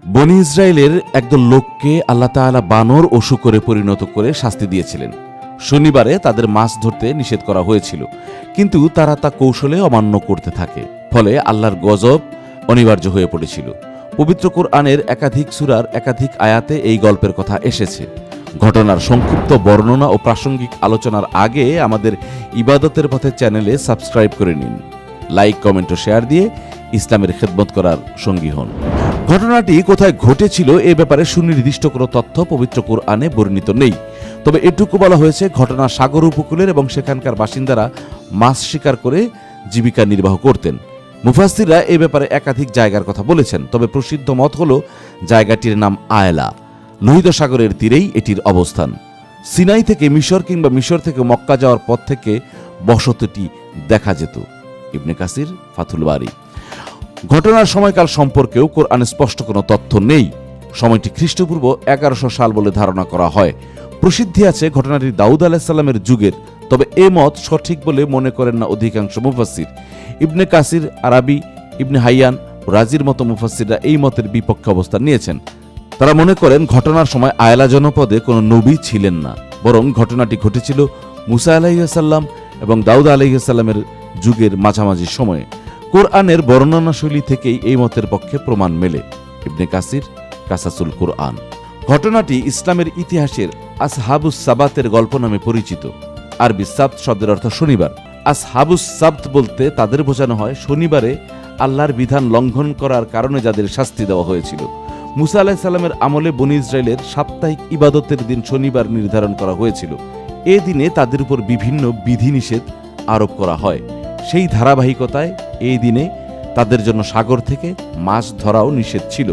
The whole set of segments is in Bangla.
বনী ইসরায়েলের একদল লোককে আল্লাহ তাআলা বানর ও শূকরে পরিণত করে শাস্তি দিয়েছিলেন। শনিবারে তাদের মাছ ধরতে নিষেধ করা হয়েছিল, কিন্তু তারা তা কৌশলে অমান্য করতে থাকে। ফলে আল্লাহর গজব অনিবার্য হয়ে পড়েছিল। পবিত্র কোরআনের একাধিক সূরার একাধিক আয়াতে এই গল্পের কথা এসেছে। ঘটনার সংক্ষিপ্ত বর্ণনা ও প্রাসঙ্গিক আলোচনার আগে আমাদের ইবাদতের পথে চ্যানেলে সাবস্ক্রাইব করে নিন। লাইক, কমেন্ট ও শেয়ার দিয়ে ইসলামের খেদমত করার সঙ্গী হন। ঘটনাটি কোথায় ঘটেছিল এ ব্যাপারে সুনির্দিষ্ট কোনো তথ্য পবিত্র কোরআনে বর্ণিত নেই। তবে এটুকু বলা হয়েছে, ঘটনা সাগর উপকূলের এবং সেখানকার বাসিন্দারা মাছ শিকার করে জীবিকা নির্বাহ করতেন। মুফাসসিররা এ ব্যাপারে একাধিক জায়গার কথা বলেছেন, তবে প্রসিদ্ধ মত হল জায়গাটির নাম আয়লা। লোহিত সাগরের তীরেই এটির অবস্থান। সিনাই থেকে মিশর কিংবা মিশর থেকে মক্কা যাওয়ার পথ থেকে বসতিটি দেখা যেত। ইবনে কাসির, ফাথুল বারী। ঘটনার সময়কাল সম্পর্কেও কোরআনে স্পষ্ট কোনো তথ্য নেই। সময়টি খ্রিস্টপূর্ব 1100 সাল বলে ধারণা করা হয়। প্রসিদ্ধি আছে ঘটনাটি দাউদ আলাইহিস সালামের যুগের, তবে এ মত সঠিক বলে মনে করেন না অধিকাংশ মুফাসসির। ইবনে কাসির, আরাবি, ইবনে হাইয়ান ও রাজির মতো মুফাসসিররা এই মতের বিপক্ষে অবস্থান নিয়েছেন। তারা মনে করেন ঘটনার সময় আয়লা জনপদে কোনো নবী ছিলেন না, বরং ঘটনাটি ঘটেছিল মুসা আলাইহিস সালাম এবং দাউদ আলাইহিস সালামের যুগের মাঝামাঝি সময়ে। কোরআনের বর্ণনাশৈলী থেকেই এই মতের পক্ষে প্রমাণ মেলে। ইবনে কাসির, কাসাসুল কোরআন। ঘটনাটি ইসলামের ইতিহাসের আসহাবুস সাবাতের গল্প নামে পরিচিত। আরবি সাবত শব্দের অর্থ শনিবার। আসহাবুস সাবত বলতে তাদের বোঝানো হয় শনিবারে আল্লাহর বিধান লঙ্ঘন করার কারণে যাদের শাস্তি দেওয়া হয়েছিল। মুসা আলাইহিস সালামের আমলে বনী ইসরায়েলের সাপ্তাহিক ইবাদতের দিন শনিবার নির্ধারণ করা হয়েছিল। এ দিনে তাদের উপর বিভিন্ন বিধিনিষেধ আরোপ করা হয়। সেই ধারাবাহিকতায় এই দিনে তাদের জন্য সাগর থেকে মাছ ধরাও নিষেধ ছিল।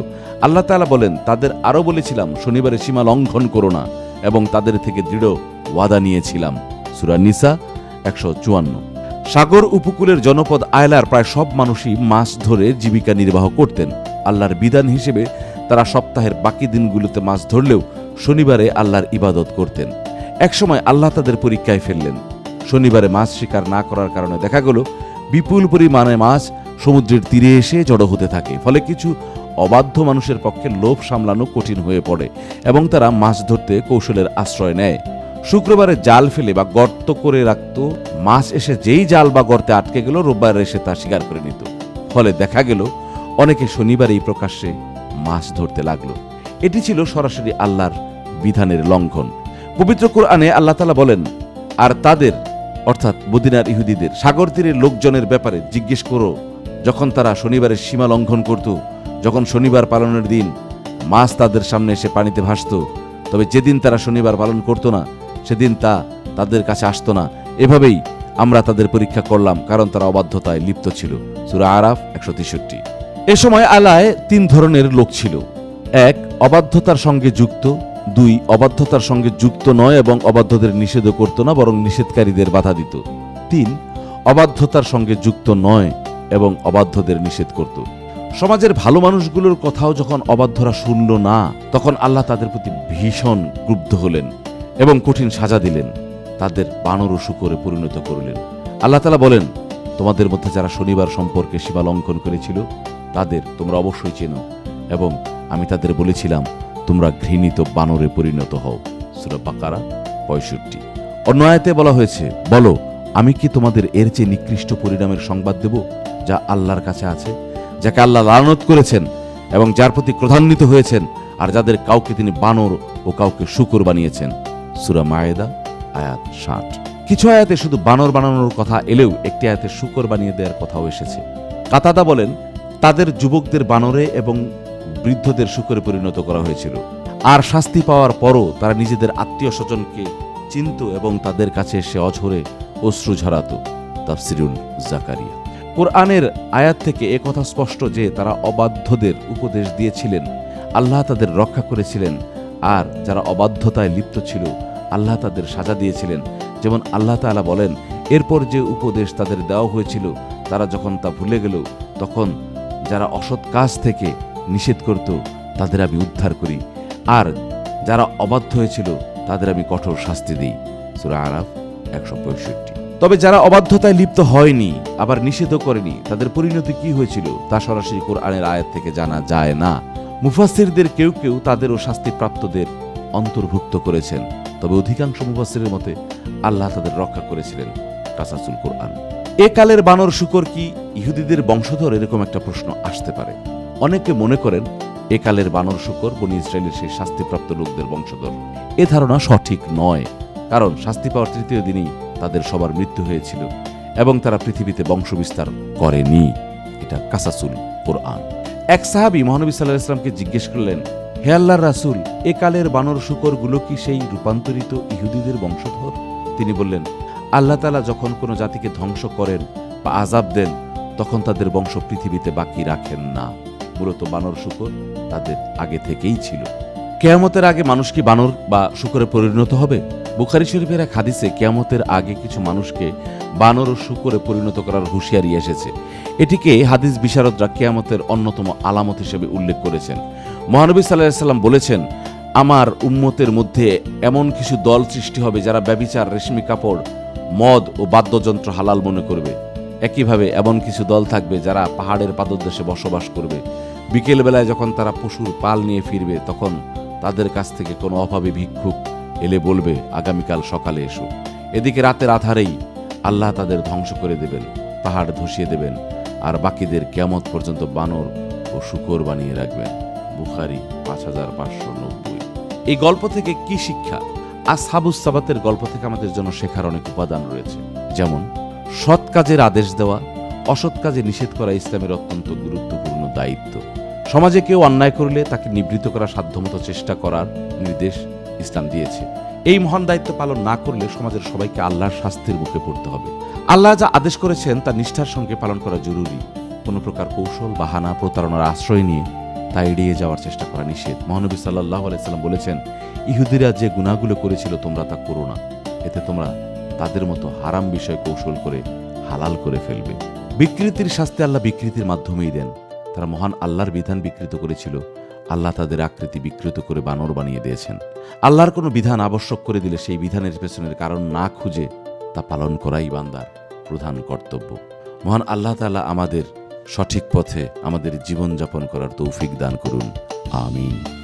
আল্লাহ তাআলা বলেন, তাদের আরও বলেছিলাম শনিবারে সীমা লঙ্ঘন করো না, এবং তাদের থেকে দৃঢ় ওয়াদা নিয়েছিলাম। সূরা নিসা 154। সাগর উপকূলের জনপদ আয়লার প্রায় সব মানুষই মাছ ধরে জীবিকা নির্বাহ করতেন। আল্লাহর বিধান হিসেবে তারা সপ্তাহের বাকি দিনগুলোতে মাছ ধরলেও শনিবারে আল্লাহর ইবাদত করতেন। একসময় আল্লাহ তাদের পরীক্ষায় ফেললেন। শনিবারে মাছ শিকার না করার কারণে দেখা গেল বিপুল পরিমাণে মাছ সমুদ্রের তীরে এসে জড়ো হতে থাকে। ফলে কিছু অবাধ্য মানুষের পক্ষে লোভ সামলানো কঠিন হয়ে পড়ে এবং তারা মাছ ধরতে কৌশলের আশ্রয় নেয়। শুক্রবারে জাল ফেলে বা গর্ত করে রাখত। মাছ এসে যেই জাল বা গর্তে আটকে গেল, রোববার এসে তা শিকার করে নিত। ফলে দেখা গেল অনেকে শনিবারেই প্রকাশ্যে মাছ ধরতে লাগলো। এটি ছিল সরাসরি আল্লাহর বিধানের লঙ্ঘন। পবিত্র কোরআনে আল্লাহ তাআলা বলেন, আর তাদের অর্থাৎ মদিনার ইহুদিদের সাগর তীরের লোকজনের ব্যাপারে জিজ্ঞেস করো, যখন তারা শনিবারের সীমা লঙ্ঘন করত, যখন শনিবার পালনের দিন মাছ তাদের সামনে এসে পানিতে ভাসত, তবে যেদিন তারা শনিবার পালন করত না সেদিন তা তাদের কাছে আসত না। এভাবেই আমরা তাদের পরীক্ষা করলাম, কারণ তারা অবাধ্যতায় লিপ্ত ছিল। সূরা আরাফ 163। এ সময় আলায় 3 ধরনের লোক ছিল। 1, অবাধ্যতার সঙ্গে যুক্ত। 2, অবাধ্যতার সঙ্গে যুক্ত নয় এবং অবাধ্যদের নিষেধও করত না, বরং নিষেধকারীদের বাধা দিত। 3, অবাধ্যতার সঙ্গে যুক্ত নয় এবং অবাধ্যদের নিষেধ করত। সমাজের ভালো মানুষগুলোর কথাও যখন অবাধ্যরা শুনল না, তখন আল্লাহ তাদের প্রতি ভীষণ ক্রুদ্ধ হলেন এবং কঠিন সাজা দিলেন। তাদের বানর ও শূকরে পরিণত করলেন। আল্লাহ তাআলা বলেন, তোমাদের মধ্যে যারা শনিবার সম্পর্কে সীমা লঙ্ঘন করেছিল তাদের তোমরা অবশ্যই চেনো, এবং আমি তাদের বলেছিলাম তোমরা ঘৃণিত বানরে পরিণত হও। সূরা বাকারা 65। অন্য আয়াতে বলা হয়েছে, বলো আমি কি তোমাদের এর চেয়ে নিকৃষ্ট পরিণামের সংবাদ দেব যা আল্লাহর কাছে আছে, যাকে আল্লাহ লানত করেছেন এবং যার প্রতি ক্রোধান্বিত হয়েছেন, আর যাদের কাউকে তিনি বানর ও কাউকে শূকর বানিয়েছেন। সূরা মায়েদা আয়াত 60। কিছু আয়াতে শুধু বানর বানানোর কথা এলেও একটি আয়াতে শূকর বানিয়ে দেওয়ার কথাও এসেছে। কাতাদা বলেন, তাদের যুবকদের বানরে এবং বৃদ্ধদের শূকরে পরিণত করা হয়েছিল। আর শাস্তি পাওয়ার পরও তারা নিজেদের আত্মীয় স্বজনকে চিনত এবং তাদের কাছে এসে অঝরে অশ্রু ঝরাত। তাফসিরুল জাকারিয়া। কোরআনের আয়াত থেকে এ কথা স্পষ্ট যে তারা অবাধ্যদের উপদেশ দিয়েছিলেন, আল্লাহ তাদের রক্ষা করেছিলেন, আর যারা অবাধ্যতায় লিপ্ত ছিল আল্লাহ তাদের সাজা দিয়েছিলেন। যেমন আল্লাহ তাআলা বলেন, এরপর যে উপদেশ তাদের দেওয়া হয়েছিল তারা যখন তা ভুলে গেল, তখন যারা অসৎ কাজ থেকে নিষেধ করত তাদের আমি উদ্ধার করি, আর যারা অবাধ্য হয়েছিল তাদের আমি কঠোর শাস্তি দিই। সূরা আরাফ 165। তবে যারা অবাধ্যতায় লিপ্ত হয়নি, আবার নিষেধও করেনি, তাদের পরিণতি কি হয়েছিল তা সরাসরি কোরআনের আয়াত থেকে জানা যায় না। মুফাসসিরদের কেউ কেউ তাদেরও শাস্তিপ্রাপ্তদের অন্তর্ভুক্ত করেছেন, তবে অধিকাংশ মুফাসসিরের মতে আল্লাহ তাদের রক্ষা করেছিলেন। কাসাসুল কোরআন। এ কালের বানর শূকর কি ইহুদিদের বংশধর? এরকম একটা প্রশ্ন আসতে পারে। অনেকে মনে করেন এ কালের বানর শূকর বনী ইসরায়েলের সেই শাস্তিপ্রাপ্ত লোকদের বংশধর। এ ধারণা সঠিক নয়, কারণ শাস্তি পাওয়ার তৃতীয় দিনই তাদের সবার মৃত্যু হয়েছিল এবং তারা পৃথিবীতে বংশবিস্তার করেনি। এটা কাসাসুল কোরআন। এক সাহাবী মহানবী সাল্লাল্লাহু আলাইহি ওয়াসাল্লামকে জিজ্ঞেস করলেন, হে আল্লাহর রাসূল, এ কালের বানর শূকরগুলো কি সেই রূপান্তরিত ইহুদিদের বংশধর? তিনি বললেন, আল্লাহ তাআলা যখন কোনো জাতিকে ধ্বংস করেন বা আযাব দেন, তখন তাদের বংশ পৃথিবীতে বাকি রাখেন না। মূলত বানর শূকর তাদের আগে থেকেই ছিল। কিয়ামতের আগে মানুষ কি বানর বা শূকরে পরিণত হবে? বুখারী শরীফের এক হাদিসে কিয়ামতের আগে কিছু মানুষকে বানর ও শূকরে পরিণত করার হুঁশিয়ারি এসেছে। এটিকে হাদিস বিশারদরা কিয়ামতের অন্যতম আলামত হিসেবে উল্লেখ করেছেন। মহানবী সাল্লাল্লাহু আলাইহি ওয়াসাল্লাম বলেছেন, আমার উম্মতের মধ্যে এমন কিছু দল সৃষ্টি হবে যারা ব্যভিচার, রেশমি কাপড়, মদ ও বাদ্যযন্ত্র হালাল মনে করবে। একইভাবে এমন কিছু দল থাকবে যারা পাহাড়ের পাদদেশে বসবাস করবে। বিকেলবেলায় যখন তারা পশুর পাল নিয়ে ফিরবে, তখন তাদের কাছ থেকে কোনো অভাবী ভিক্ষুক এলে বলবে, আগামীকাল সকালে এসো। এদিকে রাতের আধারেই আল্লাহ তাদের ধ্বংস করে দেবেন, পাহাড় ধসিয়ে দেবেন, আর বাকিদের কিয়ামত পর্যন্ত বানর ও শূকর বানিয়ে রাখবেন। বুখারী 5590। এই গল্প থেকে কি শিক্ষা? আসহাবুস সাবাতের গল্প থেকে আমাদের জন্য শেখার অনেক উপাদান রয়েছে। যেমন, সৎ কাজের আদেশ দেওয়া, অসৎ কাজে নিষেধ করা ইসলামের অত্যন্ত গুরুত্বপূর্ণ দায়িত্ব। সমাজে কেউ অন্যায় করলে তাকে নিবৃত্ত করার সাধ্যমতো চেষ্টা করার নির্দেশ ইসলাম দিয়েছে। এই মহান দায়িত্ব পালন না করলে সমাজের সবাইকে আল্লাহর শাস্তির মুখে পড়তে হবে। আল্লাহ যা আদেশ করেছেন তা নিষ্ঠার সঙ্গে পালন করা জরুরি। কোনো প্রকার কৌশল, বাহানা, প্রতারণার আশ্রয় নিয়ে তা এড়িয়ে যাওয়ার চেষ্টা করা নিষেধ। মহানবী সাল্লাল্লাহু আলাইহি সাল্লাম বলেছেন, ইহুদিরা যে গুনাহগুলো করেছিল তোমরা তা করো না, এতে তোমরা তাদের মতো হারাম বিষয় কৌশল করে হালাল করে ফেলবে। বিকৃতির শাস্তি আল্লাহ বিকৃতির মাধ্যমেই দেন। তারা মহান আল্লাহর বিধান বিকৃত করেছিল, আল্লাহ তাদের আকৃতি বিকৃত করে বানর বানিয়ে দিয়েছেন। আল্লাহর কোনো বিধান আবশ্যক করে দিলে সেই বিধানের পেছনের কারণ না খুঁজে তা পালন করাই বান্দার প্রধান কর্তব্য। মহান আল্লাহ তাআলা আমাদের সঠিক পথে আমাদের জীবনযাপন করার তৌফিক দান করুন। আমিন।